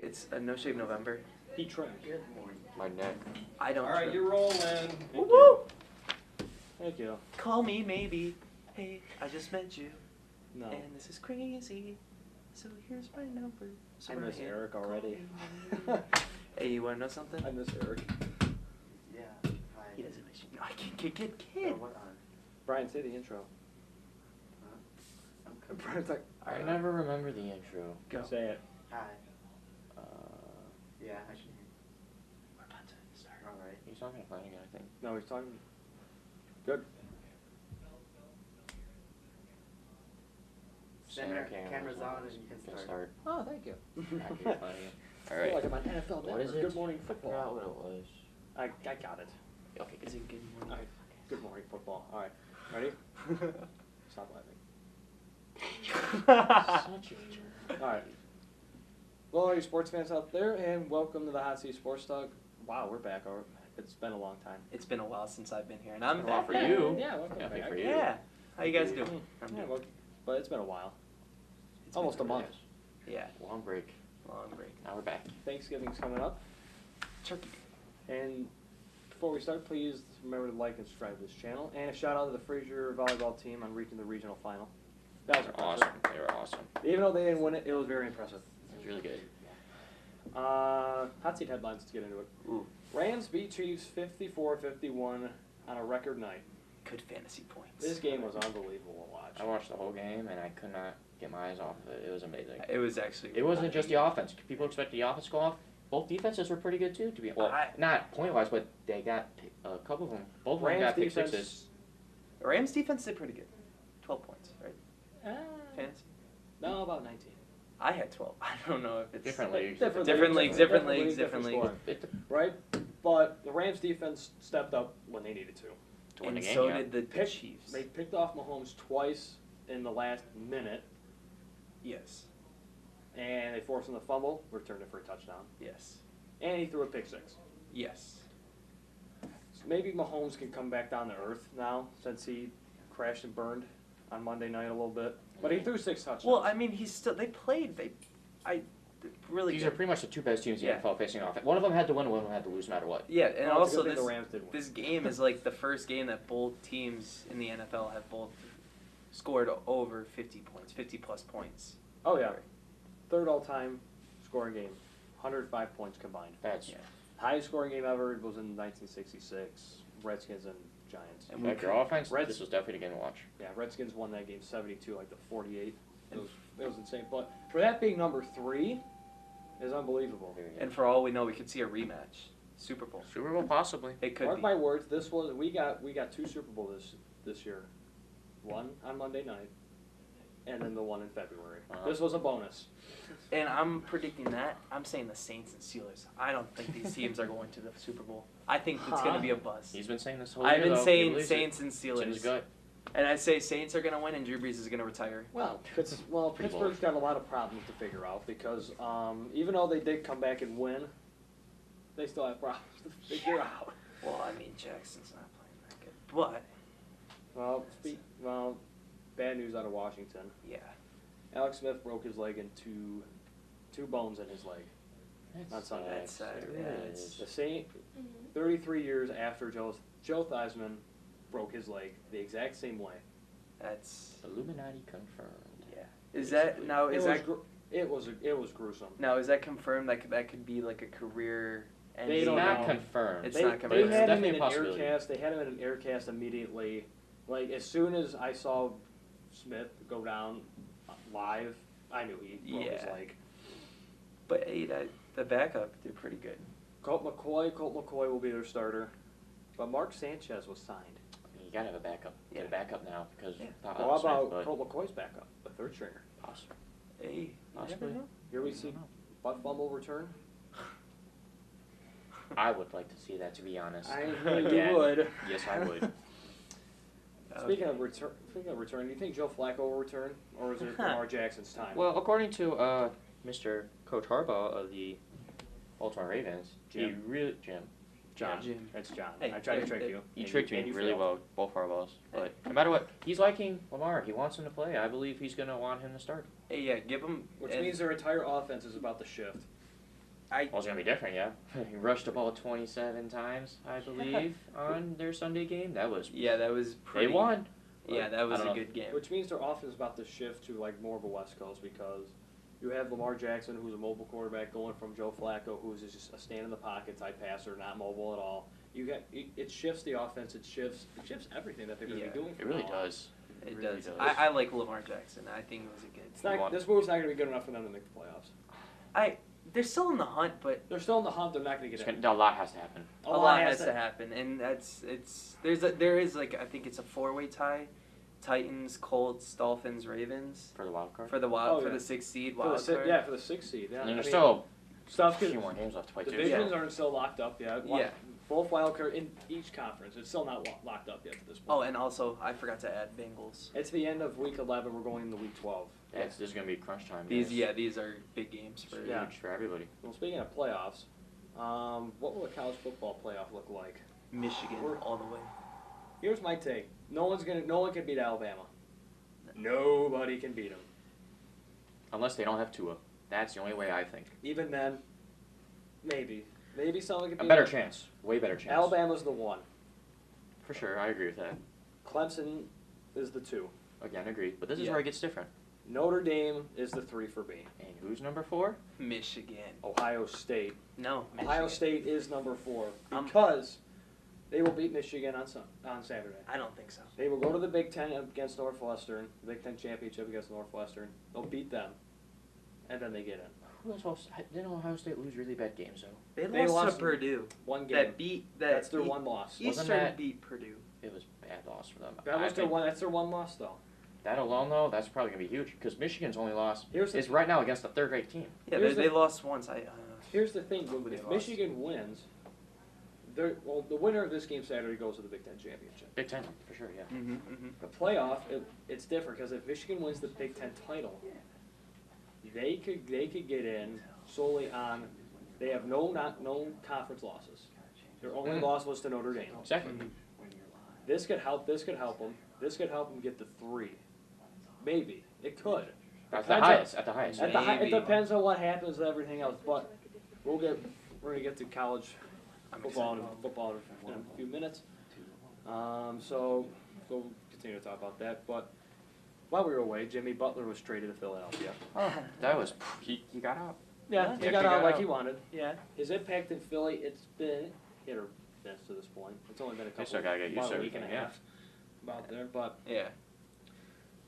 It's a No Shave November. He trimmed. My neck. I don't. All right, trim. you're rolling. Woo! Thank you. Call me maybe. Hey, I just met you. No. And this is crazy. So here's my number. So I miss Eric already. Hey, you wanna know something? I miss Eric. Yeah. He doesn't miss you. No, I can't get kid. Brian, say the intro. Brian's like, I never remember the intro. Go. say it. Hi. Yeah, I should hear. We're about to start. All right. He's not gonna find again, I think. No, he's talking. Good. Center, camera's on and you can start. Oh, thank you. All right. Like I'm on NFL What is Network. it? Good morning I football. forgot what it was. I got it. Okay, Is it good All morning? right. Good morning football. All right. Ready? Stop laughing. Such a jerk. All right. Well, all you sports fans out there, and welcome to the Hot Seat Sports Talk. Wow, we're back. It's been a long time. It's been a while since I've been here, and I'm Well, back. for you. Yeah, welcome Yeah, back. for you. Yeah. How you guys doing? I'm Yeah, doing well, good. but it's been a while. It's Almost been a month. Yeah, Long break. long break. Now we're back. Thanksgiving's coming up. Turkey. And before we start, please remember to like and subscribe to this channel. And a shout out to the Fraser volleyball team on reaching the regional final. That was They're impressive. awesome. They were awesome. Even though they didn't win it, it was very impressive. It was really good. Hot seat headlines to get into it. Ooh, Rams beat Chiefs 54-51 on a record night. good fantasy points. This game was unbelievable to watch. I watched the whole game and I could not get my eyes off of it. It was amazing. It was actually. It wasn't just the offense. People expect the offense to go off. Both defenses were pretty good too. To be not point wise, but they got a couple of them. Both of them Rams got pick defense- sixes. Rams defense did pretty good. 12 points, right? Fantasy. No, about 19. I had 12. I don't know if it's Different leagues. Different leagues, different leagues, different leagues. scoring. Right? But the Rams defense stepped up when they needed to. To win And the game, so yeah. did the Pick- Chiefs. They picked off Mahomes twice in the last minute, Yes. and they forced him to fumble, returned it for a touchdown, Yes. and he threw a pick six. Yes. So maybe Mahomes can come back down to earth now since he crashed and burned on Monday night a little bit. But he threw 6 touchdowns. Well, I mean, really These good. are pretty much the two best teams in Yeah. the NFL facing off. One of them had to win, one of them had to lose no matter what. Yeah, and Well, it's a also good thing this, the Rams did win. this game is like the first game that both teams in the NFL have both scored over 50 points, 50 plus points. Oh yeah, third all-time scoring game, 105 points combined. That's Yeah. Highest scoring game ever was in 1966, Redskins and Giants. And like your offense. Reds- This was definitely a game to watch. Yeah, Redskins won that game 72, like the 48. It was insane. But for that being number 3, is unbelievable. And for all we know, we could see a rematch. Super Bowl. Super Bowl possibly. It could Mark be. my words, we got 2 Super Bowls this year. One on Monday night, and then the one in February. This was a bonus. And I'm predicting that. I'm saying the Saints and Steelers. I don't think these teams are going to the Super Bowl. I think it's going to be a bust. He's been saying this whole I've year, been though. He saying believes Saints and it. It's in his Steelers. gut. And I say Saints are going to win and Drew Brees is going to retire. Well, Pretty Pittsburgh's got a lot of problems to figure out because even though they did come back and win, they still have problems to figure out. Well, I mean, Jackson's not playing that good. But, Well, bad news out of Washington. yeah. Alex Smith broke his leg in two bones in his leg. On Sunday. That's sad. It Yeah, is. The same, 33 years after Joe Theismann broke his leg the exact same way. That's, Illuminati confirmed. yeah. Is that, now, is that, It was gruesome. now, is that confirmed? That could be like a career ending? They don't Not know. confirmed. It's They, not they confirmed. had him definitely in a an possibility. aircast. They had him in an aircast immediately. Like as soon as I saw Smith go down live, I knew he broke his Yeah. leg. But, hey, the backup did pretty good. Colt McCoy will be their starter, but Mark Sanchez was signed. You gotta have a backup. Yeah. Get a backup now because. Yeah. Well, how about but Colt McCoy's backup, the third stringer? possible. Hey, you never Possibly. know. Here we I see don't know. butt fumble return. I would like to see that, to be honest. I think you would. Yes, I would. Speaking of return, do you think Joe Flacco will return, or is it Lamar Jackson's time? Well, according to Mr. Coach Harbaugh of the Baltimore Ravens, Jim. John. Jim. It's John. Hey, I tried to hey, trick hey. you. he and tricked you- me and you really failed. well, both Harbaughs. But no matter what, he's liking Lamar. He wants him to play. I believe he's going to want him to start. Hey, yeah, give him. Which means their entire offense is about to shift. Well, it's gonna be different, yeah. He rushed the ball 27 times, I believe, on their Sunday game. That was that was pretty. they won. Yeah, that was I a don't know. good game. Which means their offense is about to shift to like more of a West Coast because you have Lamar Jackson, who's a mobile quarterback, going from Joe Flacco, who's just a stand in the pocket type passer, not mobile at all. It shifts the offense. It shifts everything that they're going to be doing. It really does. It really does. does. I like Lamar Jackson. I think it was a good. It's not, this move's not going to be good enough for them to make the playoffs. They're still in the hunt, but They're still in the hunt. They're not going to get in. A lot has to happen. a lot has to happen, and there is like I think it's a 4-way tie: Titans, Colts, Dolphins, Ravens For the wild card. for the for the 6th seed wild card. Yeah, for the 6th seed. Yeah, And there's still stuff a few more games left to play, too. divisions aren't still locked up yet. Yeah. Both wild card in each conference. It's still not locked up yet at this point. Oh, and also I forgot to add Bengals. It's the end of week 11. We're going into week 12. This is going to be crunch time. These guys. these are big games for Yeah. Huge for everybody. Well, speaking of playoffs, what will a college football playoff look like? Michigan all the way. Here's my take. No one can beat Alabama. Nobody can beat them. Unless they don't have Tua. That's the only way I think. Even then, maybe someone can beat A better them. chance. Way better chance. Alabama's the 1. For sure, I agree with that. Clemson is the 2. Again, agreed. But this is Yeah. where it gets different. Notre Dame is the 3 for me. And who's number 4? Michigan. Ohio State. No, Michigan. Ohio State is number 4 I'm- because they will beat Michigan on Saturday. I don't think so. They will go to the Big Ten against Northwestern, the Big Ten championship against Northwestern. They'll beat them, and then they get in. Didn't Ohio State lose really bad games, though? They lost lost to Purdue. One game. That beat that. That's their beat- one loss. Wasn't Eastern that- beat Purdue. It was a bad loss for them. That I was their think one. That's their one loss, though. That alone, though, that's probably going to be huge. Because Michigan's only loss Here's is the, right now against a third-rate team. Yeah, Here's they lost once. here's the thing. Who they If lost? Michigan wins, the winner of this game Saturday goes to the Big Ten championship. Big Ten, for sure, yeah. The playoff, it's different because if Michigan wins the Big Ten title, they could get in solely on they have no conference losses. Their only loss was to Notre Dame. Exactly. This could help them. This could help them get to 3. Maybe it could. At the Depends highest. It Maybe. depends on what happens and everything else. But we're gonna get to college football in a few minutes. So we'll continue to talk about that. But while we were away, Jimmy Butler was traded to Philadelphia. That was... He got out. Yeah, he he got actually out got like out. he wanted. Yeah. His impact in Philly, it's been hit or miss to this point. It's only been still gotta get used about to a week and a everything, half about there, but Yeah.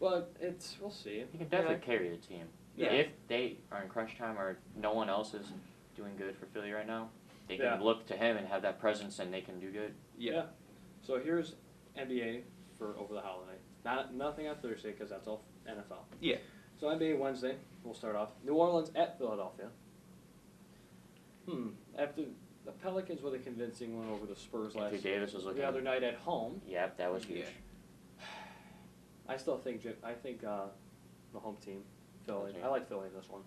we'll see. He can definitely carry the team. Yeah. If they are in crunch time or no one else is doing good for Philly right now, they can Yeah. look to him and have that presence and they can do good. Yeah. So here's NBA for over the holiday. Nothing on Thursday because that's all NFL. Yeah. So NBA Wednesday, we'll start off. New Orleans at Philadelphia. After the Pelicans with a convincing win over the Spurs Anthony Davis was looking... the other night at home, Yep, that was huge. Yeah. I still think the home team, Philly. Okay. I like Philly in this one.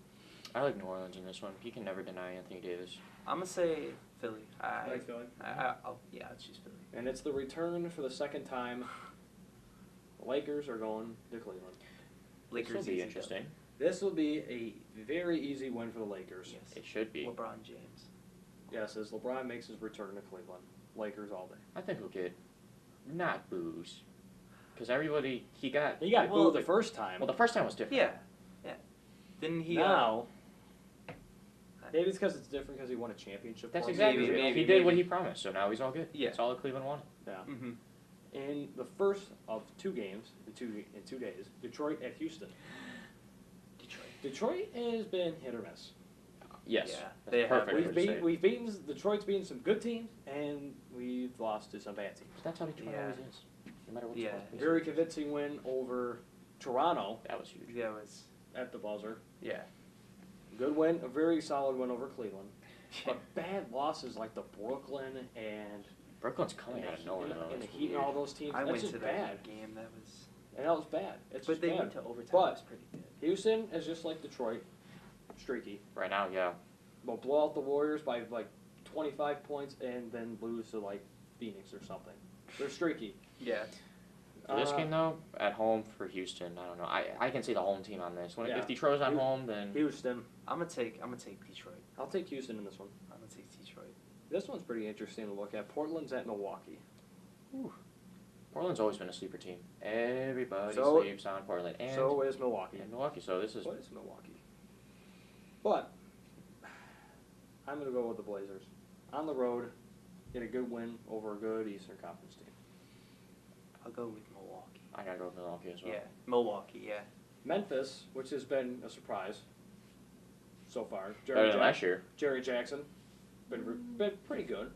I like New Orleans in this one. You can never deny Anthony Davis. I'm gonna say Philly. I like Philly. I'll choose Philly. And it's the return for the second time. The Lakers are going to Cleveland. Lakers This will be easy interesting. This will be a very easy win for the Lakers. Yes. It should be. LeBron James. Yes, as LeBron makes his return to Cleveland. Lakers all day. I think we'll get not boos. Because everybody, he got booed the first time. Well, the first time was different. Yeah. Yeah. Didn't he? Now, maybe it's because it's different because he won a championship. That's for exactly him. it. He did what he promised, so now he's all good. Yeah. That's all that Cleveland wanted. Yeah. Mm-hmm. In the first of 2 games in 2 days, Detroit at Houston. Detroit has been hit or miss. Yes. Yeah, That's they have. perfect. way to say it. We've beaten Detroit's beaten some good teams and we've lost to some bad teams. That's how Detroit Yeah. always is. No matter what. Yeah. Very convincing win over Toronto That was huge. That was. at the buzzer. Yeah. Good win, a very solid win over Cleveland. But bad losses like the Brooklyn and Brooklyn's coming out of nowhere though. and the It's Heat and weird. all those teams. I That's went just to bad. that game. That was. And that was bad. It's But just they bad. went to overtime. But- It was pretty good. Houston is just like Detroit, streaky. Right now, yeah. They'll blow out the Warriors by like 25 points and then lose to like Phoenix or something. They're streaky. Yeah. For this game though, at home for Houston, I don't know. I can see the home team on this. Yeah. If Detroit's at home, then Houston. I'm gonna take Detroit. I'll take Houston in this one. I'm gonna take Detroit. This one's pretty interesting to look at. Portland's at Milwaukee. Ooh. Portland's always been a sleeper team. Everybody So- sleeps on Portland. And, So is Milwaukee. and Milwaukee, so this is... What is Milwaukee? But I'm going to go with the Blazers. On the road, get a good win over a good Eastern Conference team. I'll go with Milwaukee. I gotta go with Milwaukee as well. Yeah, Milwaukee. Yeah. Memphis, which has been a surprise so far. Better than last year. Jerry Jackson, been pretty good.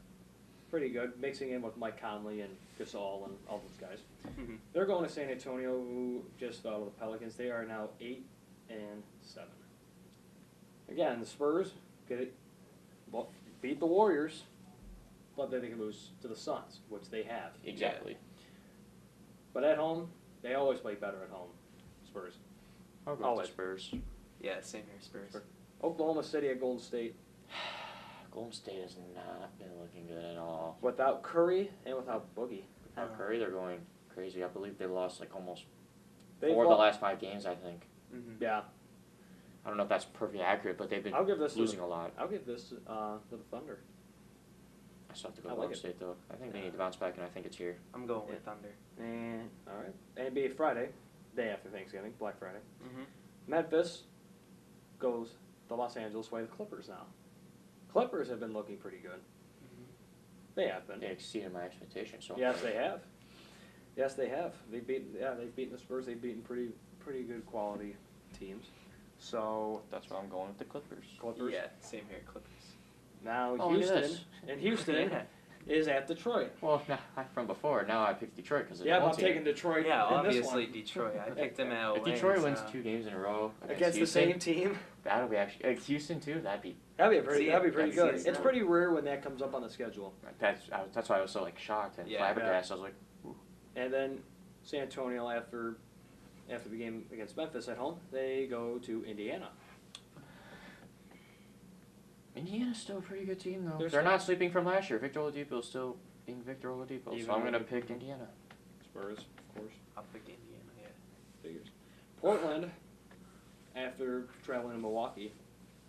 Pretty good, mixing in with Mike Conley and Gasol and all those guys. Mhm. They're going to San Antonio, who just fell to the Pelicans. They are now 8-7. Again, the Spurs beat the Warriors, but then they can lose to the Suns, which they have. Exactly. But at home, they always play better at home. Spurs. I'll go Always. with the Spurs. Yeah, same here, Spurs. Oklahoma City at Golden State. Golden State has not been looking good at all. Without Curry and without Boogie. Without Curry, they're going crazy. I believe they lost like almost They've 4 of the lo- last 5 games, I think. Mm-hmm. Yeah, I don't know if that's perfectly accurate, but they've been I'll give this losing a lot. I'll give this to the Thunder. I still have to go I like Golden it. State, though. I think they need to bounce back, and I think it's here. I'm going with Thunder. And all right, NBA Friday, day after Thanksgiving, Black Friday. Mm-hmm. Memphis goes the Los Angeles way. The Clippers now. Clippers have been looking pretty good. They have been. They exceeded my expectations. So Yes, they have. Yes, they have. They've beaten the Spurs. They've beaten pretty good quality teams. So That's why I'm going with the Clippers. Clippers. Yeah, same here, Clippers. Now Oh, look at Houston this. and Houston Yeah. is at Detroit. Well, from before. Now I picked Detroit because Yeah, I'm taking Detroit. Yeah, in this obviously one. Detroit. I picked them out. If Detroit wins 2 games in a row against the Houston, same team. that'll be actually Houston too. That'd be That'd be pretty That's good. it. It's pretty rare when that comes up on the schedule. that's why I was so like shocked and Yeah. flabbergasted. I was like, And then San Antonio after the game against Memphis at home, they go to Indiana. Indiana's still a pretty good team though. They're They're not sleeping from last year. Victor Oladipo's still being Victor Oladipo, Even so I'm gonna Oladipo. pick Indiana. Spurs, of course. I'll pick Indiana. Yeah. Figures. Portland, after traveling to Milwaukee,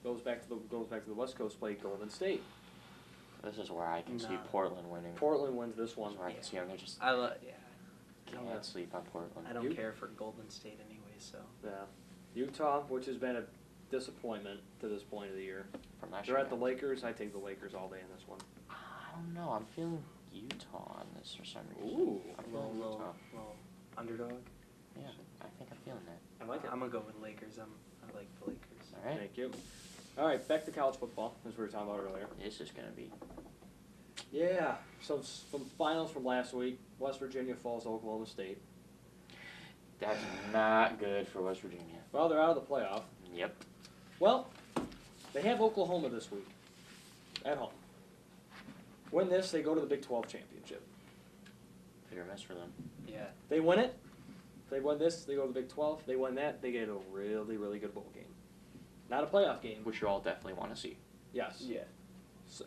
goes back to the West Coast, play Golden State. This is where I can see No. Portland winning. Portland wins this one. This is where I can see them. They just Yeah. can't sleep on Portland. I don't You- care for Golden State anyway, so. Yeah. Utah, which has been a disappointment to this point of the year. From last They're year. at the Lakers. I take the Lakers all day in this one. I don't know. I'm feeling Utah on this for some reason. Ooh. I'm feeling Utah. Little underdog. Yeah, I think I'm feeling that. I like it. I'm gonna go with Lakers. I like the Lakers. All right. Thank you. All right, back to college football, as we were talking about earlier. This is gonna be. Yeah, so some finals from last week. West Virginia falls to Oklahoma State. That's not good for West Virginia. Well, they're out of the playoff. Yep. Well, they have Oklahoma this week at home. Win this, they go to the Big 12 championship. Hit or miss for them. Yeah. They win it. They win this, they go to the Big 12. They win that, they get a really, really good bowl game. Not a playoff game. Which you all definitely want to see. Yes. Yeah.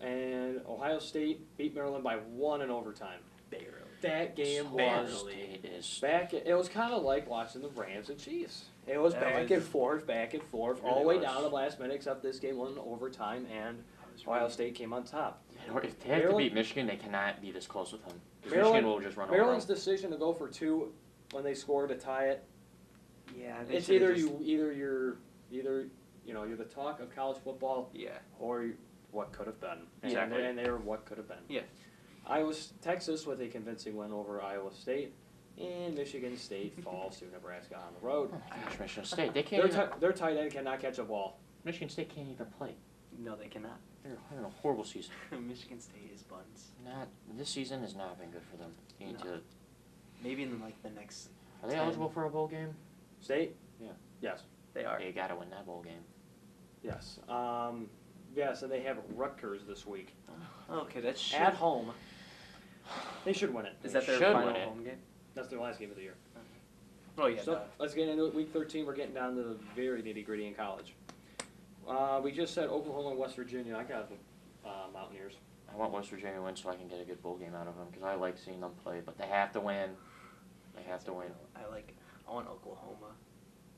And Ohio State beat Maryland by 1 in overtime. Barely. That game Ohio was State is. it was kind of like watching the Rams and Chiefs. It was That back was- and forth, It all the way really down to was. the last minute, except this game went in overtime, and Ohio State came on top. If they have to Maryland- beat Michigan, they cannot be this close with them. 'Cause Maryland- Michigan will just run Maryland's over decision to go for 2 when they scored to tie it. Yeah. They It's should've either you're the talk of college football, Yeah. or what could have been. Exactly. And they were what could have been. Yeah. Texas with a convincing win over Iowa State, and Michigan State falls to Nebraska on the road. them. Oh, Michigan State, they can't. Their tight end cannot catch a ball. Michigan State can't even play. No, they cannot. They're having a horrible season. Michigan State is buns. This season has not been good for them. They need No. to. Maybe in like the next. Are they 10. eligible for a bowl game? State? Yeah. Yes. They are. They gotta win that bowl game. Yes. So they have Rutgers this week Okay, that's at home. They should win it. Is that their Should final win it. home game? That's their last game of the year. Oh yeah. So let's get into it. Week 13, we're getting down to the very nitty-gritty in college. We just said Oklahoma and West Virginia. I got the Mountaineers. I want West Virginia to win so I can get a good bowl game out of them because I like seeing them play. But they have to win. They have to win. I want Oklahoma.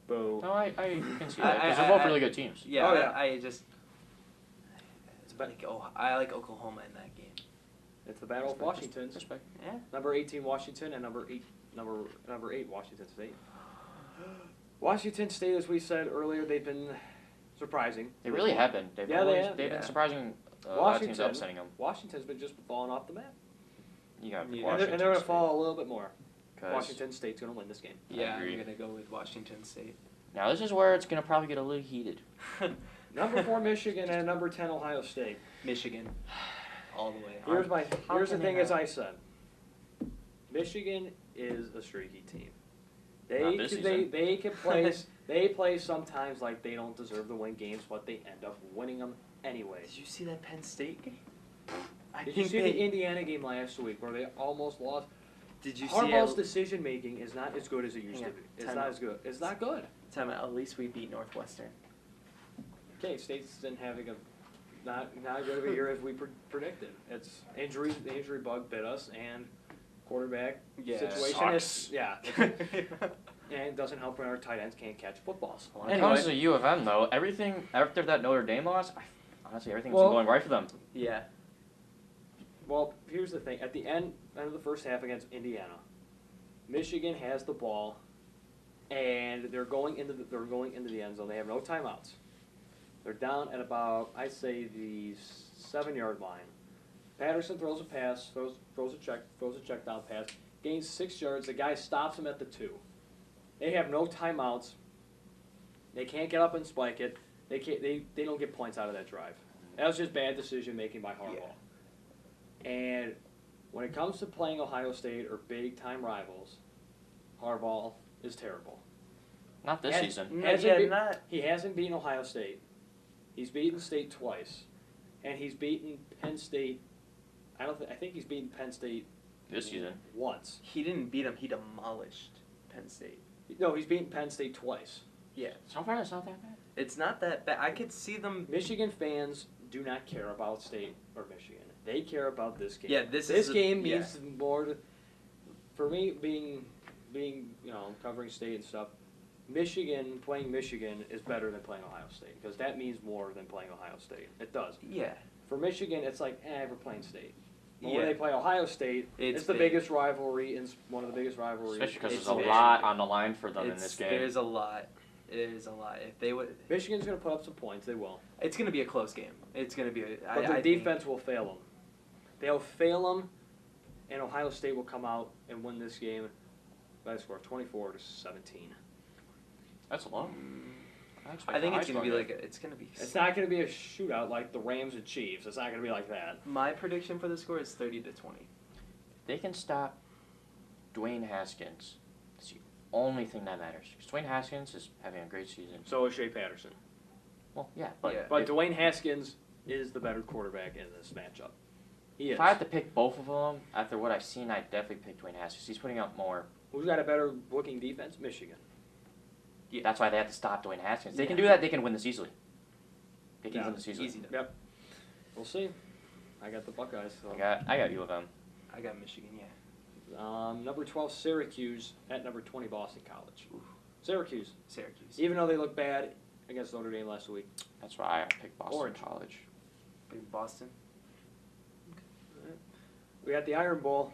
Boo. No, I can see that because they're both really good teams. Yeah. Oh, yeah. I just. I like Oklahoma in that game. It's the Battle of Washington. Respect. Yeah. Number 18 Washington and number 8 Washington State. Washington State, as we said earlier, they've been surprising. They really have been. They've been surprising. A lot of teams upsetting them. Washington's been just falling off the map. You got Yeah. Washington And they're going to State. fall a little bit more. 'Cause Washington State's going to win this game. Yeah, I'm agree. gonna go with Washington State. Now this is where it's gonna probably get a little heated. Number 4 Michigan and number 10 Ohio State. Michigan, all the way. Here's the can thing, they as not? I said. Michigan is a streaky team. Not this season. They can play. They play sometimes like they don't deserve to win games, but they end up winning them anyways. Did you see that Penn State game? Did you see the Indiana game last week where they almost lost? Did you Harbaugh's see? decision making is not as good as it used to be. It's not as good. It's not good. At least we beat Northwestern. Okay, State's been having a not good of a year as we predicted. It's injuries. The injury bug bit us, and quarterback situation is and it doesn't help when our tight ends can't catch footballs. When it comes to U of M though, everything after that Notre Dame loss, honestly everything's been going right for them. Yeah. Well, here's the thing. At the end of the first half against Indiana, Michigan has the ball, and they're going into the end zone. They have no timeouts. They're down at about, I'd say, the 7-yard line. Patterson throws a pass, throws a check down pass, gains 6 yards. The guy stops him at the 2. They have no timeouts. They can't get up and spike it. They don't get points out of that drive. That was just bad decision making by Harbaugh. Yeah. And when it comes to playing Ohio State or big-time rivals, Harbaugh is terrible. Not this season. He hasn't beaten Ohio State. He's beaten State twice. And he's beaten Penn State. I think he's beaten Penn State this season once. He didn't beat him. He demolished Penn State. No, he's beaten Penn State twice. Yeah. So far, it's not that bad. It's not that bad. I could see them. Michigan fans do not care about State or Michigan. They care about this game. Yeah, this game means more to, for me, being covering State and stuff. Playing Michigan is better than playing Ohio State because that means more than playing Ohio State. It does. Yeah. For Michigan, it's like, we're playing State. But when they play Ohio State, it's the big. biggest rivalry, and one of the biggest rivalries. Especially because there's a lot on the line for them in this game. There's a lot. If they would, Michigan's going to put up some points. They will. It's going to be a close game. It's going to be. But the defense will fail them. They'll fail them, and Ohio State will come out and win this game by a score of 24-17. That's low. I think it's going to be It's not going to be a shootout like the Rams and Chiefs. It's not going to be like that. My prediction for the score is 30-20. They can stop Dwayne Haskins. That's the only thing that matters. Because Dwayne Haskins is having a great season. So is Shea Patterson. Well, yeah, but But Dwayne Haskins is the better quarterback in this matchup. He is. If I had to pick both of them, after what I've seen, I'd definitely pick Dwayne Haskins. He's putting up more. Who's got a better looking defense? Michigan. Yeah. That's why they have to stop Dwayne Haskins. They can do that. They can win this easily. They can win this easily. Easy. Yep. We'll see. I got the Buckeyes. So. I got U of M. I got Michigan. Yeah. Number 12 Syracuse at number 20 Boston College. Ooh. Syracuse. Even though they look bad against Notre Dame last week. That's why I picked Boston College. Big Boston. Okay. We got the Iron Bowl.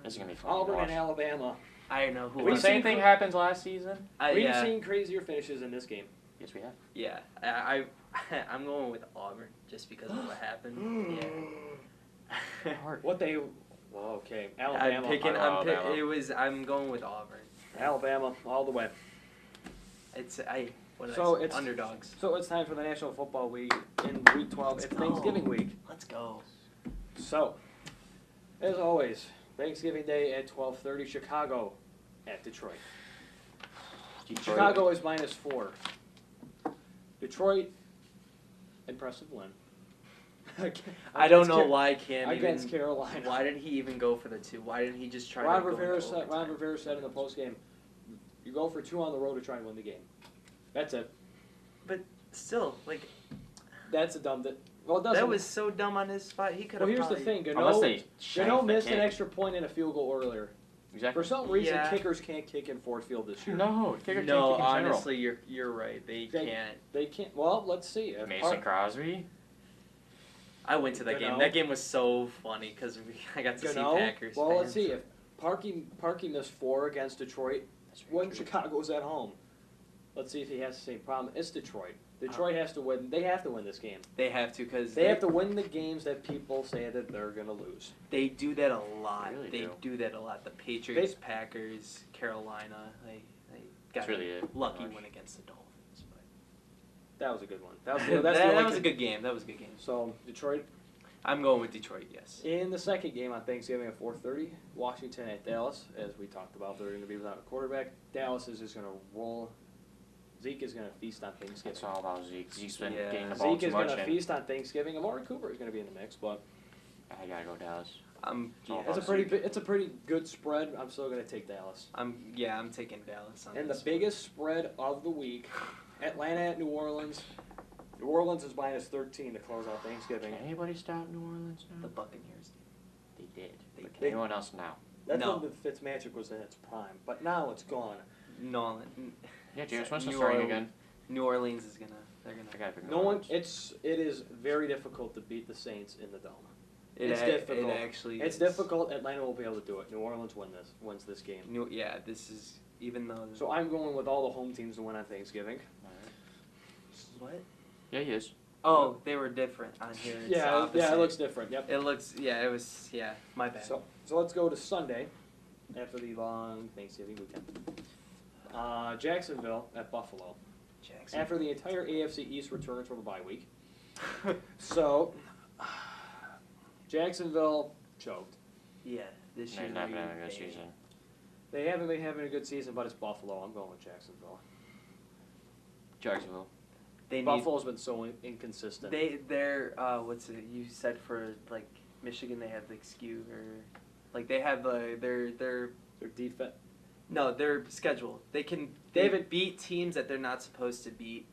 This is gonna be fun. Auburn and Alabama. I don't know who. The same thing happens last season. We've seen crazier finishes in this game. Yes, we have. Yeah, I'm going with Auburn just because of what happened. Yeah. Okay, Alabama. I'm going with Auburn. Alabama all the way. It's underdogs. So it's time for the National Football League in Week 12. It's Thanksgiving week. Let's go. So, as always, Thanksgiving Day at 12:30. Chicago at Detroit. Chicago is -4. Detroit, impressive win. I don't know why Cam against Carolina. Why did he even go for the 2? Why didn't he just try Ron to go Rivera said in the postgame, you go for 2 on the road to try and win the game. That's it. But still, that's a dumb. That was so dumb on his spot. He could have. Well, here's the thing. Gano missed an extra point and a field goal earlier. Exactly. For some reason, kickers can't kick in Ford Field this year. No, kickers can't kick in general. Honestly, you're right. They can't. They can't. Well, let's see. Mason Crosby. I went to that game. That game was so funny because I got to see Packers. Well, fans. let's see. If Parkey missed 4 against Detroit when Chicago's at home. Let's see if he has the same problem. It's Detroit. Detroit has to win. They have to win this game. They have to because they have to win the games that people say that they're going to lose. They do that a lot. They They do that a lot. The Patriots, Packers, Carolina. They got lucky win against the Dolphins. But that was a good one. that was a good game. That was a good game. So Detroit. I'm going with Detroit. Yes. In the second game on Thanksgiving at 4:30, Washington at Dallas. As we talked about, they're going to be without a quarterback. Dallas is just going to roll. Zeke is going to feast on Thanksgiving. It's all about Zeke. Zeke's been getting the ball Zeke too is much. going to feast on Thanksgiving. Amari Cooper is going to be in the mix, but I gotta go Dallas. it's a pretty good spread. I'm still going to take Dallas. I'm taking Dallas on And this the biggest spread of the week, Atlanta at New Orleans. New Orleans is minus 13 to close out Thanksgiving. Can anybody stop New Orleans now? The Buccaneers. They did. But can They- anyone else now? That's No. when the Fitzmagic was in its prime, but now it's gone. Yeah, James Winston's New starting Orleans- again. New Orleans is gonna. They're I gonna. gotta pick New No one. Orleans. It is very difficult to beat the Saints in the dome. It's difficult. It actually. It's is. difficult. Atlanta will be able to do it. New Orleans wins this game. This is even though. So I'm going with all the home teams to win on Thanksgiving. What? Yeah, he is. Oh, they were different on here. It's Yeah, opposite. it looks different. Yep. It looks. Yeah, it was. Yeah, my bad. So let's go to Sunday, after the long Thanksgiving weekend. Jacksonville at Buffalo. Jackson. After the entire AFC East returns from a bye week. So, Jacksonville choked. Yeah, this They're year. not having a good season. They haven't been having a good season, but it's Buffalo. I'm going with Jacksonville. Jacksonville. They need. Buffalo's been so inconsistent. They're what's it? You said for like Michigan they have the excuse or like they have their Their defense. no their schedule. They beat teams that they're not supposed to beat,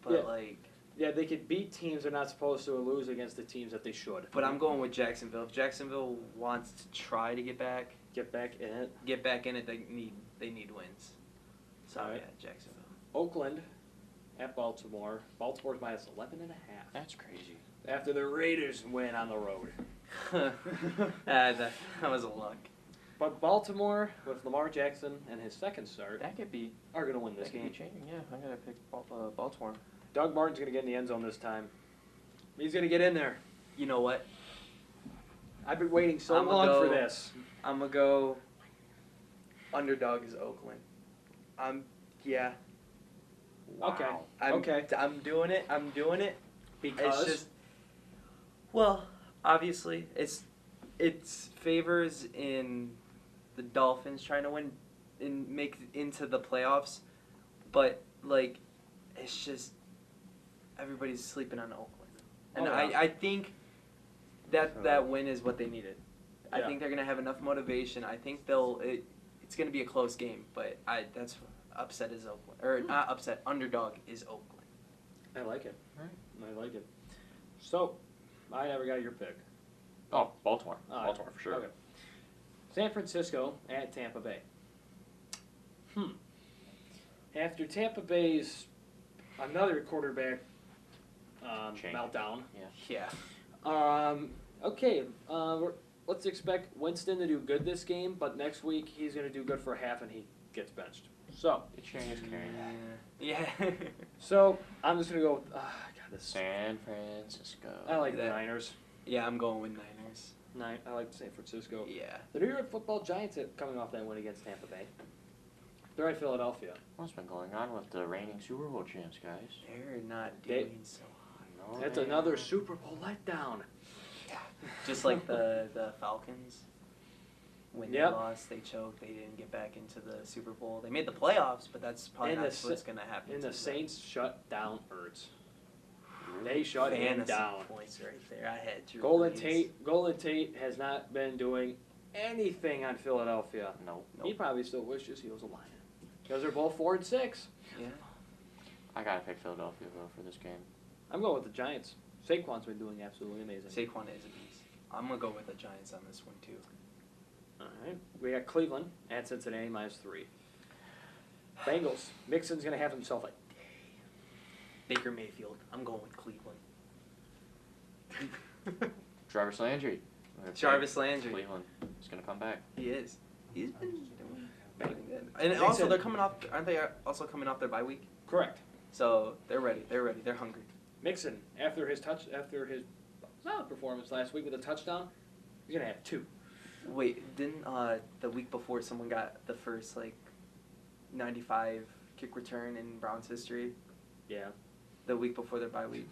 but Yeah, they could beat teams they're not supposed to or lose against the teams that they should. But I'm going with Jacksonville. If Jacksonville wants to try to get back in it, they need wins. So All right. yeah, Jacksonville. Oakland at Baltimore. Baltimore's minus 11.5. That's crazy. After the Raiders win on the road. that was a luck. But Baltimore, with Lamar Jackson and his second start, That could be. are going to win this That could game. be changing. Yeah, I'm gonna pick Baltimore. Doug Martin's going to get in the end zone this time. He's going to get in there. You know what? I've been waiting so I'ma long go- for this. I'm gonna go. Underdog is Oakland. Yeah. Okay. I'm doing it Because it's just. Well, obviously, it's favors in the Dolphins trying to win and make it into the playoffs, but it's just everybody's sleeping on Oakland, and Oh, yeah. I think that win is what they needed. I Yeah. think they're gonna have enough motivation. I think it's gonna be a close game, but that's upset is Oakland or not upset. Underdog is Oakland. I like it. Right. I like it. So, I never got your pick. Oh, Baltimore. All right. Baltimore for sure. Okay. San Francisco at Tampa Bay. After Tampa Bay's another quarterback Change. meltdown. Yeah. Okay. Let's expect Winston to do good this game, but next week he's going to do good for a half and he gets benched. So, The chain is carrying. Yeah. so I'm just going to go with, God, this. San Francisco. I like the that. Niners. Yeah, I'm going with Niners. I like San Francisco. Yeah. The New York Football Giants are coming off that win against Tampa Bay. They're at Philadelphia. What's been going on with the reigning Super Bowl champs, guys? They're not They- doing so hot. No, That's they another aren't. Super Bowl letdown. Just like the Falcons. When Yep. they lost, they choked. They didn't get back into the Super Bowl. They made the playoffs, but that's probably And not the what's going to happen. And to the Saints shut down Ertz. Really? They shut him Fantasy down. points right there. I had Drew Golden Brees. Tate has not been doing anything on Philadelphia. No. He probably still wishes he was a Lion. Because they're both 4-6. Yeah. I gotta pick Philadelphia though for this game. I'm going with the Giants. Saquon's been doing absolutely amazing. Saquon is a beast. I'm going to go with the Giants on this one, too. All right. We got Cleveland at Cincinnati -3. Bengals. Mixon's going to have himself a Baker Mayfield. I'm going with Cleveland. Jarvis Landry. Jarvis Landry. Cleveland is going to come back. He is. He's been doing pretty good. And also, they're coming off. Aren't they also coming off their bye week? Correct. So they're ready. They're ready. They're hungry. Mixon, after his solid performance last week with a touchdown, he's gonna have 2. Wait, didn't the week before someone got the first 95 kick return in Browns history? Yeah. The week before their bye week.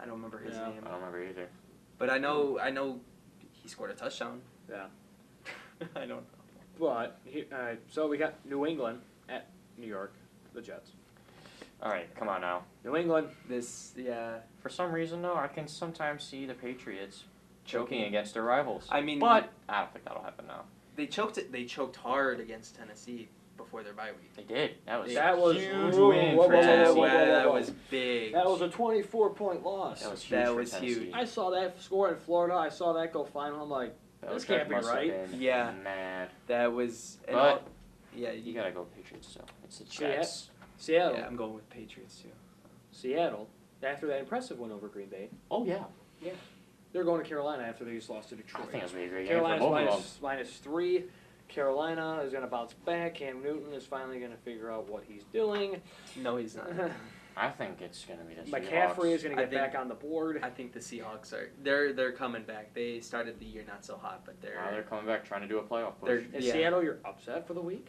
I don't remember his name. I don't remember either. But I know he scored a touchdown. Yeah. I don't know. But so we got New England at New York, the Jets. All right, come on now. New England. For some reason, though, I can sometimes see the Patriots choking against their rivals. I mean, but I don't think that'll happen now. They choked hard against Tennessee before their bye week. They did. That was a huge win for Tennessee. That was big. That was a 24-point loss. That was huge. That was huge. I saw that score in Florida. I saw that go final. I'm like, this can't be right. Yeah. Mad. That was. But yeah, you gotta go Patriots. So it's the Jets. Seattle. Yeah, I'm going with Patriots too. Seattle, after that impressive win over Green Bay. Oh yeah. Yeah. They're going to Carolina after they just lost to Detroit. I think it's going to be a great game for both of them. -3. Carolina is going to bounce back. Cam Newton is finally going to figure out what he's doing. No, he's not. I think it's going to be the Seahawks. McCaffrey is going to get back on the board. I think the Seahawks are. They're coming back. They started the year not so hot, but they're coming back trying to do a playoff push. Is Seattle your upset for the week?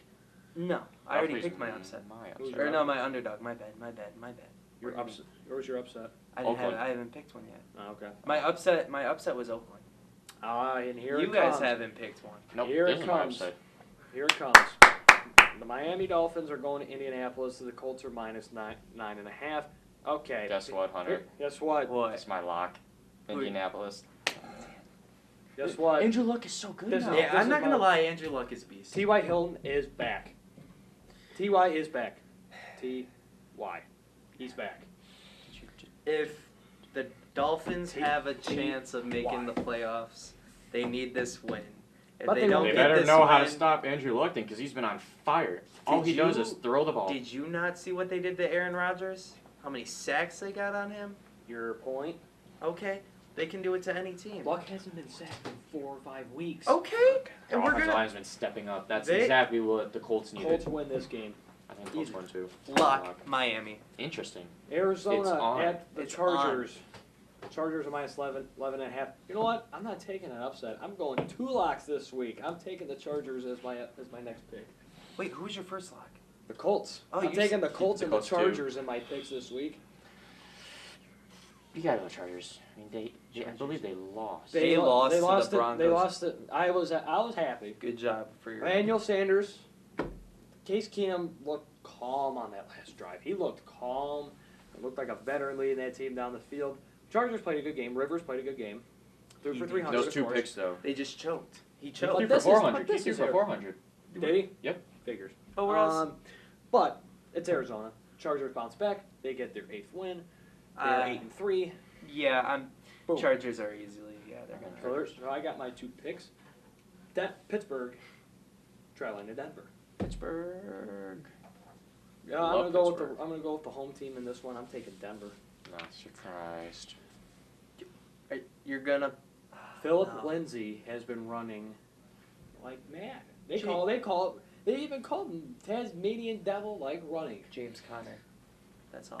No, I already picked my upset. My underdog. My bad. Your upset. Where's your upset? I haven't picked one yet. Oh, okay. My upset was Oakland. And here you it guys comes. haven't picked one. Nope, Here it comes. Here it comes. The Miami Dolphins are going to Indianapolis. The Colts are -9.5. Okay. Guess what, Hunter? Guess what? What? It's my lock. Indianapolis. Guess what? Andrew Luck is so good now. Yeah, I'm not gonna lie. Andrew Luck is a beast. T.Y. Hilton is back. T.Y. is back. T.Y. He's back. If the Dolphins have a chance of making the playoffs, they need this win. If But they they don't They get better this know how to win- stop Andrew Luck because he's been on fire. All he does is throw the ball. Did you not see what they did to Aaron Rodgers? How many sacks they got on him? Your point. Okay, they can do it to any team. Luck hasn't been sacked in 4 or 5 weeks. Okay, Their and we're offensive gonna line's been stepping up. That's They- exactly what the Colts needed. Colts win this game. I think Colts won too. Luck Miami. Interesting. Arizona on. at the It's Chargers. Chargers are -11.5. You know what? I'm not taking an upset. I'm going 2 locks this week. I'm taking the Chargers as my next pick. Wait, who's your first lock? The Colts. Oh, I'm you taking the said- Colts the and the Colts too. Chargers in my picks this week. You gotta go Chargers. I mean, I believe they lost. They lost to the They Broncos. lost it. I was happy. Good job for your. Emmanuel Sanders. Case Keenum looked calm on that last drive. He looked calm. It looked like a veteran leading that team down the field. Chargers played a good game. Rivers played a good game. Threw for 300. Those of 2 course. picks, though. They just choked. He He choked. threw But for this is- 400. but He this threw is for their- 400. Did he? Yep. Figures. But where else? But it's Arizona. Chargers bounce back. They get their 8th win. They're 8-3. Yeah, Boom. Chargers are easily. Yeah, they're gonna. So I got my 2 picks. Pittsburgh traveling to Denver. Pittsburgh. Yeah, Love I'm Pittsburgh. gonna go with the home team in this one. I'm taking Denver. Not surprised. You're gonna. Philip No. Lindsay has been running like mad. They Gee. even called him Tasmanian Devil like running. James Conner. That's all.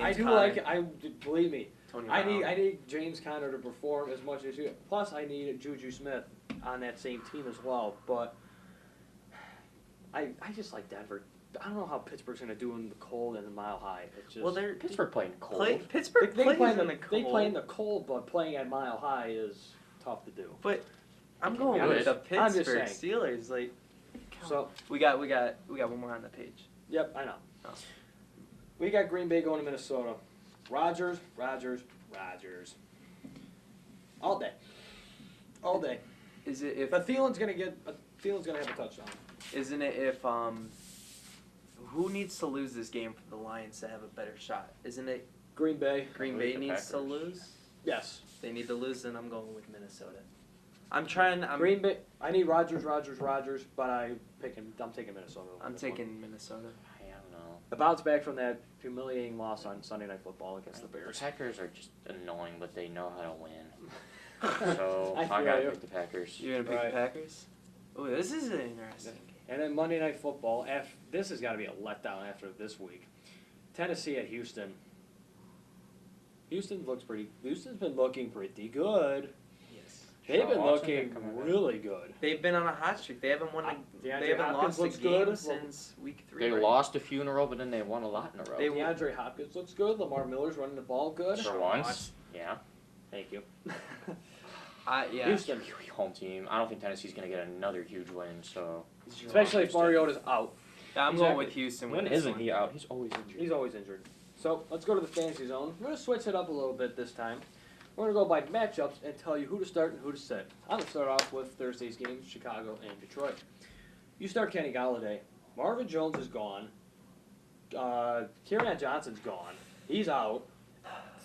I do Conner, like believe me. Tony I Brown. need James Conner to perform as much as you. Plus, I need Juju Smith on that same team as well. But I just like Denver. I don't know how Pittsburgh's going to do in the cold and the mile high. It's just, Well, they're Pittsburgh playing cold. Pittsburgh they plays play in the cold. They play in the cold, but playing at mile high is tough to do. But I'm going do with it. the I'm just Pittsburgh saying. Steelers. Like, So, we got one more on the page. yep, I know. Oh. We got Green Bay going to Minnesota. Rodgers. All day. All day. Is it if? But Thielen's gonna have a touchdown. Isn't it if who needs to lose this game for the Lions to have a better shot? Isn't it Green Bay. Green believe Bay the needs to Packers. lose? Yes. They need to lose, then I'm going with Minnesota. I'm Green Bay. I need Rodgers, but I'm taking Minnesota. taking Minnesota. I don't know. The bounce back from that humiliating loss on Sunday Night Football against the Bears. The Packers are just annoying, but they know how to win. So I I feel gotta you. pick the Packers. You're gonna pick Right. the Packers? Oh, this is an interesting game. And then Monday Night Football. This has got to be a letdown after this week. Tennessee at Houston. Houston's been looking pretty good. Yes. They've Sean been Watson looking coming back. really good. They've been on a hot streak. They haven't won. They DeAndre haven't Hopkins lost a looks game good. since week 3. They right? lost a few in a row, but then they won a lot in a row. They- DeAndre Hopkins looks good. Lamar Miller's running the ball good. For once, yeah. Thank you. Yeah. Houston. Home team. I don't think Tennessee's gonna get another huge win. So Especially if Mariota's out. I'm Exactly. going with Houston. when with this isn't one. he out? He's always injured. He's always injured. So let's go to the fantasy zone. We're going to switch it up a little bit this time. We're going to go by matchups and tell you who to start and who to sit. I'm going to start off with Thursday's games, Chicago and Detroit. You start Kenny Galladay. Marvin Jones is gone. Kieran Johnson's gone. He's out.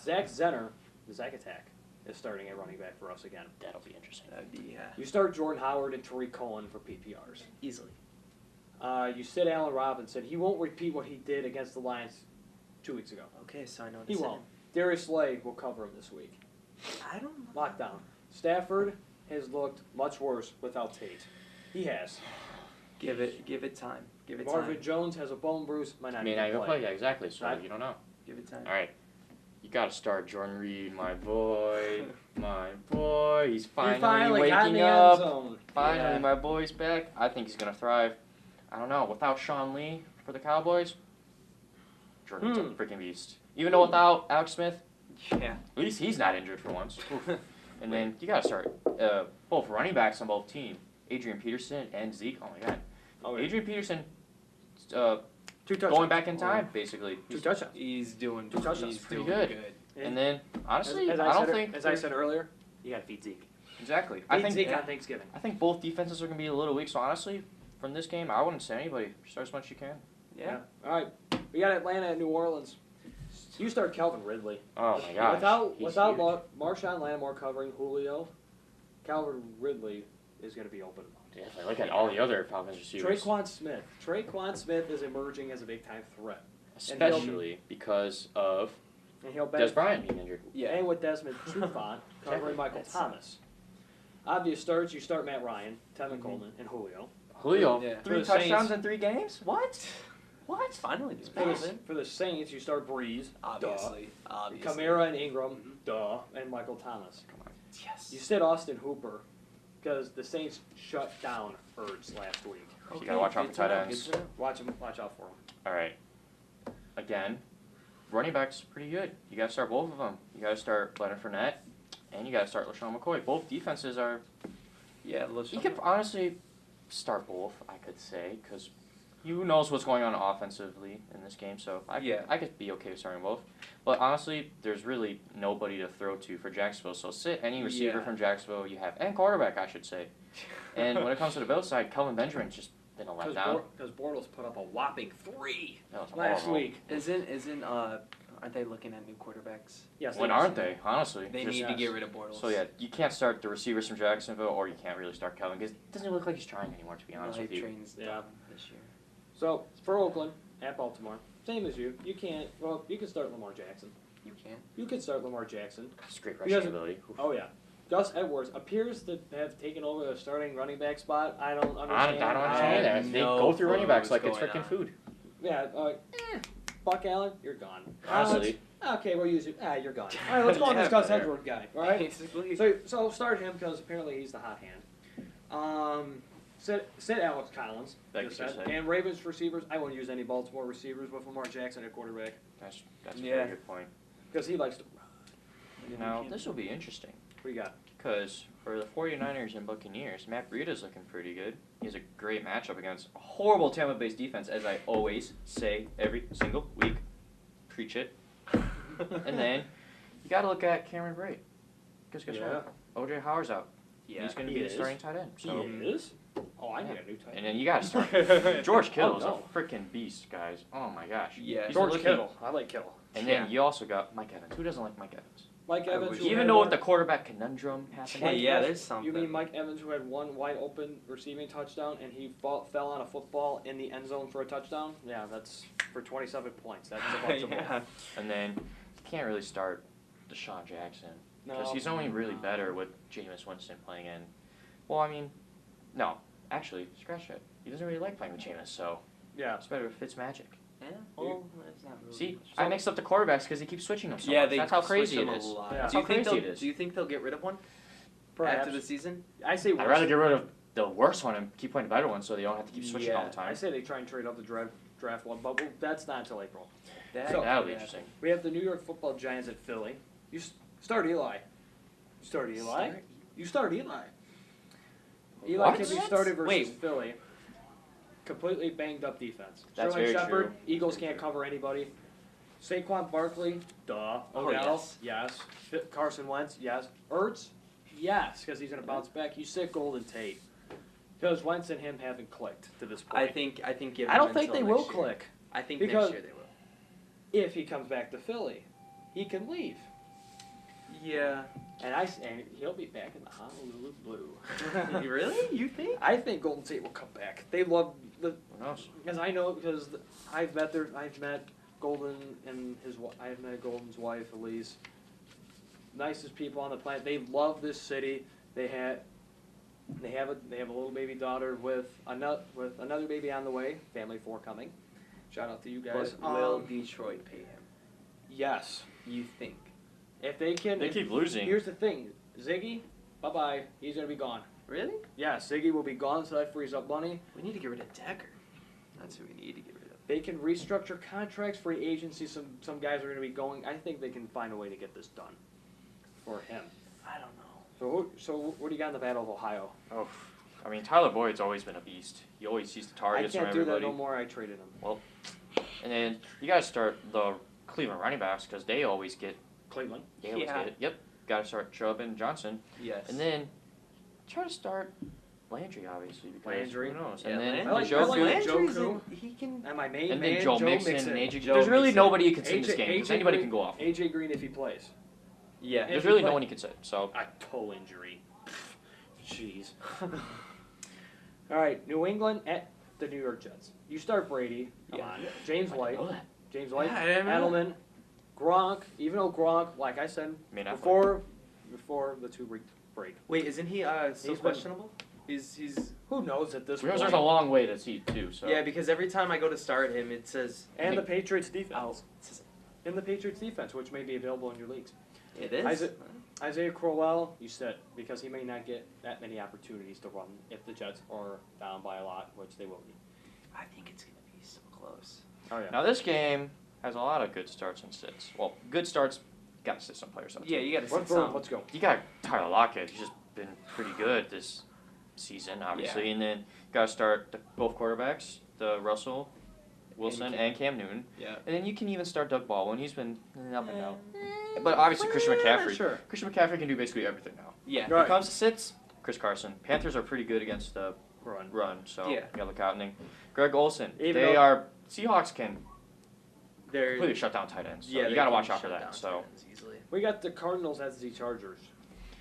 Zach Zenner, the Zach Attack, is starting at running back for us again. That'll be interesting. That'd be You start Jordan Howard and Tariq Cohen for PPRs. easily. You sit Allen Robinson. He won't repeat what he did against the Lions 2 weeks ago. Okay, so I know. He won't. Darius Slay will cover him this week. I don't know. Lockdown. Stafford has looked much worse without Tate. He has. Give it time. Give it Marvin time. Jones has a bone bruise. Might not May even not even play. play. Yeah, exactly. So Right. you don't know. Give it time. All right. You gotta start Jordan Reed, my boy. My boy. He's finally, got in waking the end up. zone. Finally, Yeah. my boy's back. I think he's gonna thrive. I don't know. Without Sean Lee for the Cowboys, Jordan's a freaking beast. Even though without Alex Smith, Yeah. at least he's not injured for once. And then you gotta start both running backs on both teams, Adrian Peterson and Zeke. Oh my God. Oh, yeah. Adrian Peterson, 2 touchdowns. going back in time, basically. 2 touchdowns. He's doing. Two touchdowns. He's Pretty doing good. good. And then honestly, as I don't said, think as I said earlier, you got to feed Zeke. exactly. Feed Zeke on Thanksgiving. I think both defenses are gonna be a little weak. So honestly, from this game, I wouldn't say anybody. Start as much as you can. Yeah. All right. We got Atlanta and New Orleans. You start Calvin Ridley. Oh my gosh. Without huge. Marshawn Lattimore covering Julio, Calvin Ridley is going to be open. Definitely. Look at all the other Falcons receivers. Traquan Smith is emerging as a big time threat, Especially because of and he'll Des Bryant being injured. Yeah. and with Desmond Trufant covering Michael That's- Thomas. Obvious starts. You start Matt Ryan, Tevin Coleman, and Julio. Julio, Yeah. 3 For the touchdowns Saints. in 3 games? What? What? Finally. For the Saints, you start Breeze, Obviously. Obviously. Kamara and Ingram, and Michael Thomas. Yes. You sit Austin Hooper because the Saints shut down Ertz last week. You gotta watch out for good tight to know, ends. good to know. Watch out for him. All right. Again, running backs pretty good. You gotta start both of them. You gotta start Leonard Fournette, and you gotta start LaShawn McCoy. Both defenses are. Yeah, let's. You could honestly start both, I could say, because who knows what's going on offensively in this game. So I could be okay with starting both. But honestly, there's really nobody to throw to for Jacksonville. So sit any receiver Yeah. from Jacksonville you have, and quarterback, I should say. And when it comes to the Bills side, Kelvin Benjamin's just been a letdown. Because Bortles put up a whopping 3 That was last horrible. week. Aren't they looking at new quarterbacks? Yes, When aren't they? Honestly, They Just- need to get rid of Bortles. So yeah, you can't start the receivers from Jacksonville, or you can't really start Kelvin because it doesn't look like he's trying anymore. To be honest No, with he you. trains Yeah. done this year. So for Oakland at Baltimore, same as you. You can't. Well, you can start Lamar Jackson. You can. You can start Lamar Jackson. It's great He rushing doesn't- ability. Oh yeah. Gus Edwards appears to have taken over the starting running back spot. I don't I understand. don't I understand have that. They no go through running backs clue like it's what's freaking going food. Yeah. Buck Allen, you're gone. Honestly, Okay, we'll use you. You're gone. All right, let's go on this Gus there. Edwards guy. All right. Basically. So start him because apparently he's the hot hand. Sit Alex Collins. Like just you said. said. And Ravens receivers. I won't use any Baltimore receivers with Lamar Jackson at quarterback that's a Yeah. very good point. because he likes to run. Now this will be interesting What you got? because for the 49ers and Buccaneers, Matt Breida's looking pretty good. He has a great matchup against a horrible Tampa Bay's defense, as I always say every single week. Preach it. And then you got to look at Cameron Brate. Because guess what? OJ Howard's out. Yeah. He's going to he be the is. starting tight end. So. He is? Oh, I need a new tight And end. then you got to start. George Kittle's no. a freaking beast, guys. Oh my gosh. Yeah. He's George looking- Kittle. I like Kittle. And then you also got Mike Evans. Who doesn't like Mike Evans? Mike I Evans. wish- who Do you had even know what one- the quarterback conundrum happened? Hey, Mike yeah, Evans- there's something. You mean Mike Evans, who had one wide open receiving touchdown, and he fell on a football in the end zone for a touchdown? Yeah, that's for 27 points. That's a bunch of yeah. And then you can't really start Deshaun Jackson because No. he's only really better with Jameis Winston playing in. Well, I mean, no, actually, scratch it. He doesn't really like playing with Jameis, so Yeah. it's better if Fitzmagic. Yeah, well, that's not really See, much. I mixed up the quarterbacks because he keeps switching them so Yeah, much. they That's how switch crazy them it a is. lot. Yeah. That's Do you how think crazy they'll? it is. Do you think they'll get rid of one Perhaps. after the season? I say I'd rather get rid of the worst one and keep playing the better one so they don't have to keep switching all the I time. say they try and trade up the draft one, but that's not until April. So- That'll be interesting. We have the New York Football Giants at Philly. You start Eli. You start Eli. You start Eli. Eli What? can be started versus Wait. Philly. Completely banged up defense. That's Sterling very Shepard, true. Eagles can't cover anybody. Saquon Barkley, duh. Oh, Odell, yes. Carson Wentz, yes. Ertz, yes, because he's going to bounce back. You sit Golden Tate. Because Wentz and him haven't clicked to this point. I think. Give I don't them think until they will next year. click. I think Because- next year they will. If he comes back to Philly, he can leave. Yeah. And he'll be back in the Honolulu Blue. Really? You think? I think Golden Tate will come back. They love the Who knows? because I know because I've met Golden and I've met Golden's wife Elise. Nicest people on the planet. They love this city. They have a little baby daughter with another baby on the way. Family 4 coming. Shout out to you guys. But will Detroit pay him? Yes. You think? If they can. They keep losing. Here's the thing, Ziggy. Bye bye. He's gonna be gone. Really? Yeah, Ziggy will be gone, so that frees up money. We need to get rid of Decker. That's who we need to get rid of. They can restructure contracts, free agency. Some guys are going to be going. I think they can find a way to get this done for him. I don't know. So what do you got in the Battle of Ohio? Oh, I mean, Tyler Boyd's always been a beast. He always sees the I targets from can't do everybody. that no more. I traded him. And then you got to start the Cleveland running backs because they always get Cleveland. They always Yeah. get it. Yep. Got to start Chubb and Johnson. Yes. And then try to start Landry, obviously, because Landry. who knows? Yeah, And then I like Njoku. Landry's Landry's he can. And my main And man, then Joe Joe Mixon Mixon. and AJ. Joe There's really Mixon. nobody you can sit in this game because AJ anybody Green- can go off. AJ Green if he plays. Yeah. There's he really play- no one you can sit. So A toe injury. Jeez. All right, New England at the New York Jets. You start Brady. Come Yeah. on. James I White. know that. James White. Yeah, I didn't know Edelman. Gronk. Even though Gronk, like I said May not before the 2-week break. Wait, isn't he still He's been- questionable? He's. Who knows at this Because point? there's a long way to see too. So Yeah, because every time I go to start him, it says. And the Patriots defense. Oh, it says- In the Patriots defense, which may be available in your leagues. It is. Isaiah Crowell, you said, because he may not get that many opportunities to run if the Jets are down by a lot, which they will be. I think it's gonna be so close. Oh yeah. now this game has a lot of good starts and sits. Well, good starts. Got to sit some players on. Yeah, you gotta Let's sit go. some. Let's go. You got Tyler Lockett. He's just been pretty good this season, obviously. And then got to start both quarterbacks, the Russell Wilson and Cam Newton. Yeah. And then you can even start Doug Baldwin. He's been up and down. But obviously Christian McCaffrey. Sure. Christian McCaffrey can do basically everything now. Yeah. Right. When it comes to sits, Chris Carson. Panthers are pretty good against the Run. so Yeah. you gotta look out. And then Greg Olson. Even They though- are Seahawks can They're. completely shut down tight ends. So Yeah, you they gotta can watch out shut for that. down So tight ends easily. We got the Cardinals as the Chargers.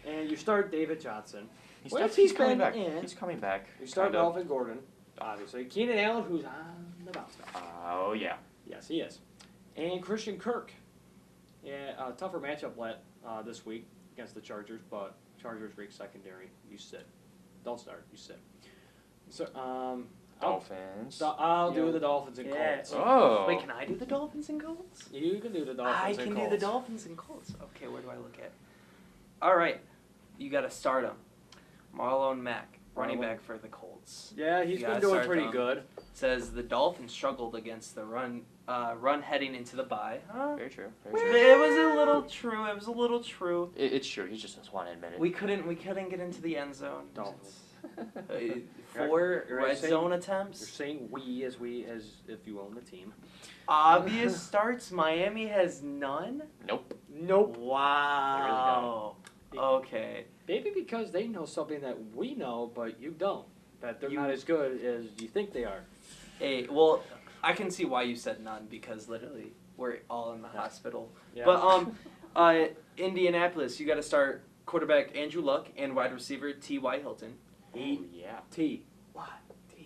And you start David Johnson. he's, What if he's he's coming been back. in? He's coming back. You start kind of. Melvin Gordon, obviously. Keenan Allen, who's on the bounce back. Oh yeah. Yes, he is. And Christian Kirk. Yeah, tougher matchup this week against the Chargers, but Chargers weak secondary. You sit. Don't start. You sit. So, Dolphins. I'll do Yeah. the Dolphins and Yeah. Colts. Oh. Wait, can I do the Dolphins and Colts? You can do the Dolphins I and can Colts. do the Dolphins and Colts. Okay, where do I look at? All right, you got to start him. Marlon Mack, running Marlon. back for the Colts. Yeah, he's You been gotta doing start pretty them. good. Says the Dolphins struggled against the run heading into the bye. Very true. It Very true. was a little true. It was a little true. It's true. He just doesn't want to admit it. We couldn't get into the end zone. Dolphins. Uh, 4 You're red saying- zone You're attempts. saying we as if you own the team. Obvious starts. Miami has none. Nope. Nope. Wow. Okay. Maybe because they know something that we know, but you don't. That they're You- not as good as you think they are. Hey, well, I can see why you said none because literally we're all in the hospital. Yeah. But Indianapolis, you got to start quarterback Andrew Luck and wide receiver T.Y. Hilton. Oh, yeah. T.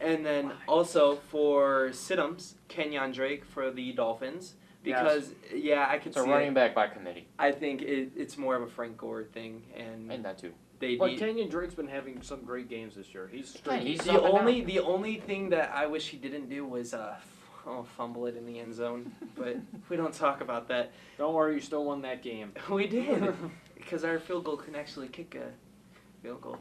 And then also for Sidhams, Kenyon Drake for the Dolphins. Because, I could It's see a running it. back by committee. I think it's more of a Frank Gore thing. And that too. But Kenyon Drake's been having some great games this year. He's straight. He's the only thing that I wish he didn't do was fumble it in the end zone. But we don't talk about that. Don't worry, you still won that game. We did. Because our field goal can actually kick a field goal.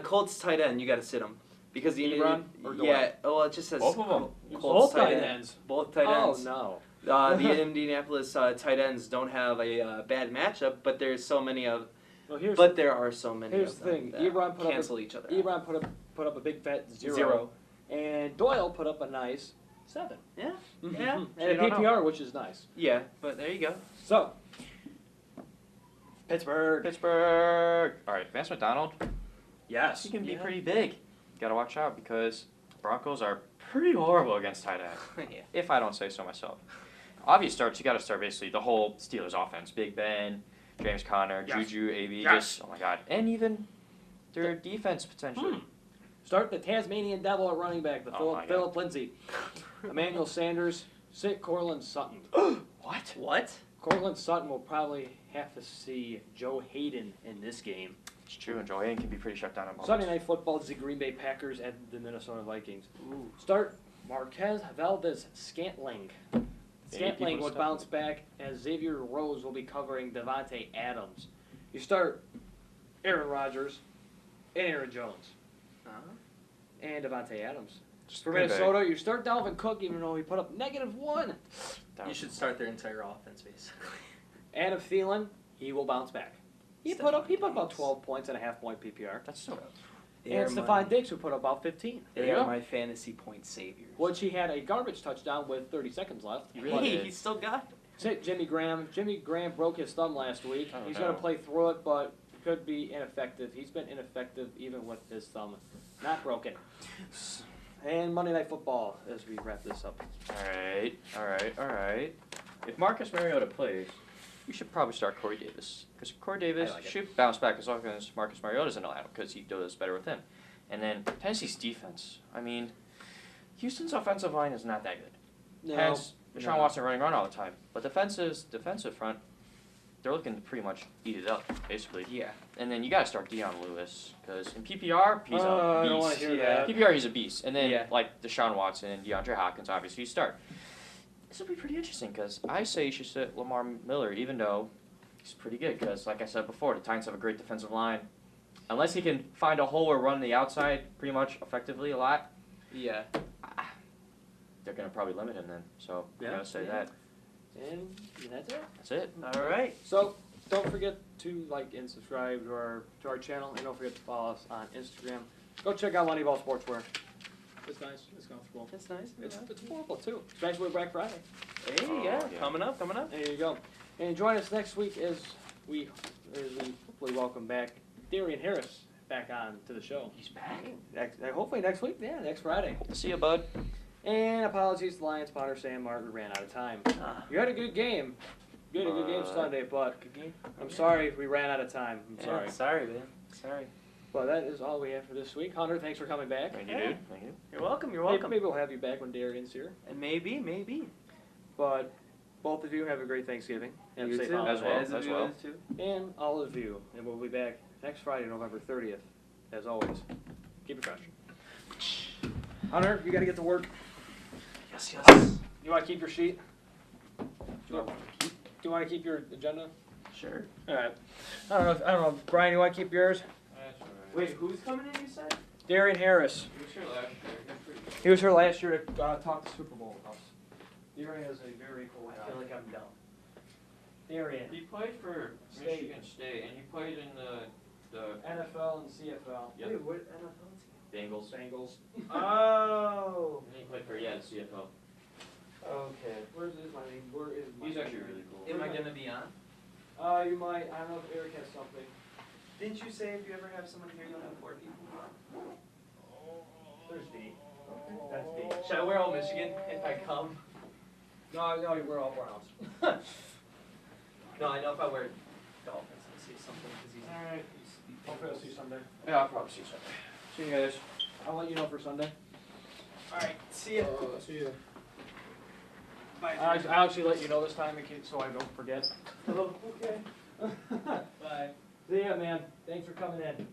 Colts tight end, you got to sit him. Because the Ebron or Doyle? it just says Both of them. Colts Both tight ends. Both tight ends. Oh, no. The Indianapolis tight ends don't have a bad matchup, but there's so many of. Well, there are so many. Here's of the them thing. that Ebron put cancel each other. Ebron put up a big fat zero. And Doyle put up a nice 7. Yeah. Mhm. Yeah. And a PPR, which is nice. Yeah, but there you go. So, Pittsburgh. All right, Vance McDonald. Yes. He can be pretty big. Gotta watch out because Broncos are pretty horrible against tight end. Yeah. If I don't say so myself. Obvious starts. You gotta start basically the whole Steelers offense. Big Ben, James Conner, Yes. Juju, AB. Yes. Just oh my God, and even their defense potentially. Start the Tasmanian Devil at running back, the Oh my Philip Lindsay. Emmanuel Sanders, sit Cortland Sutton. What? What? Cortland Sutton will probably have to see Joe Hayden in this game. It's true, and Joe Hayden can be pretty shut down at moments. Sunday Night Football is the Green Bay Packers at the Minnesota Vikings. Ooh. Start Marquez Valdez Scantling. Scantling people would step bounce back as Xavier Rose will be covering Devontae Adams. You start Aaron Rodgers and Aaron Jones and Devontae Adams. Just For Green Bay. Minnesota, you start Dalvin Cook even though he put up -1. You should start their entire offense, basically. Adam Thielen, he will bounce back. He put up about 12 points and a half-point PPR. That's so. And Stephon Diggs, who put up about 15. They There you are go. my fantasy point saviors. Which he had a garbage touchdown with 30 seconds left. He really Hey, did. he still got it. Jimmy Graham. Jimmy Graham broke his thumb last week. Oh, He's no. going to play through it, but could be ineffective. He's been ineffective even with his thumb not broken. And Monday Night Football as we wrap this up. All right. If Marcus Mariota plays, you should probably start Corey Davis. Because Corey Davis I like it. should bounce back as long as Marcus Mariota's in Atlanta because he does better with him. And then Tennessee's defense. I mean, Houston's offensive line is not that good. Hence, Deshaun Watson running around all the time. But defensive front, they're looking to pretty much eat it up, basically. Yeah. And then you got to start Deion Lewis because in PPR, he's a beast. I don't want to hear that. PPR, he's a beast. And then, Yeah. like Deshaun Watson and DeAndre Hopkins, obviously, you start. This will be pretty interesting because I say you should sit Lamar Miller, even though he's pretty good. Because, like I said before, the Titans have a great defensive line. Unless he can find a hole or run the outside pretty much effectively a lot, Yeah. they're going to probably limit him then. So, I Yeah. got to say that. And that's it. That's it. All right. So don't forget to like and subscribe to our channel, and don't forget to follow us on Instagram. Go check out Moneyball Sportswear. It's nice. It's comfortable. That's nice. It's affordable too, especially with Black Friday. Hey, Oh, yeah. yeah. Coming up. There you go. And join us next week as we hopefully welcome back Darien Harris back on to the show. He's back. Hopefully next week. Yeah, next Friday. See you, bud. And apologies to Lions spotter Sam Martin. We ran out of time. You had a good game. You had a good game Sunday, but I'm sorry we ran out of time. I'm sorry. Yeah, sorry, man. Sorry. But that is all we have for this week. Hunter, thanks for coming back. Thank you, dude. Thank you. You're welcome. You're Maybe, welcome. maybe we'll have you back when Darien's here. And maybe. But both of you have a great Thanksgiving. And You safe too. holidays. As well. Too. And all of you. And we'll be back next Friday, November 30th. As always, keep it fresh. Hunter, you got to get to work. Yes. You want to keep your sheet? Do you want to keep your agenda? Sure. All right. I don't know. Brian, you want to keep yours? Wait, who's coming in? You said? Darien Harris. He was here last year to talk the Super Bowl with us. Darien is a very cool guy. I feel like I'm dumb. Darien. He played for Michigan State, and he played in the NFL and CFL. Yep. Wait, what NFL team? Bengals. Bengals. Oh. And he played for the CFL. Okay. Where is my? He's actually really cool. Am I gonna be on? You might. I don't know if Eric has something. Didn't you say if you ever have someone here, you'll have 4 people? There's D. That's deep. Should I wear all Michigan if I come? No, we're all Browns. No, I know if I wear Dolphins, I'll see something because he's. Alright, hopefully I'll see you Sunday. Yeah, I'll probably see you Sunday. See you guys. I'll let you know for Sunday. Alright, see ya. See you. Bye. I'll actually let you know this time in case, so I don't forget. Okay. Bye. See ya, man. Thanks for coming in.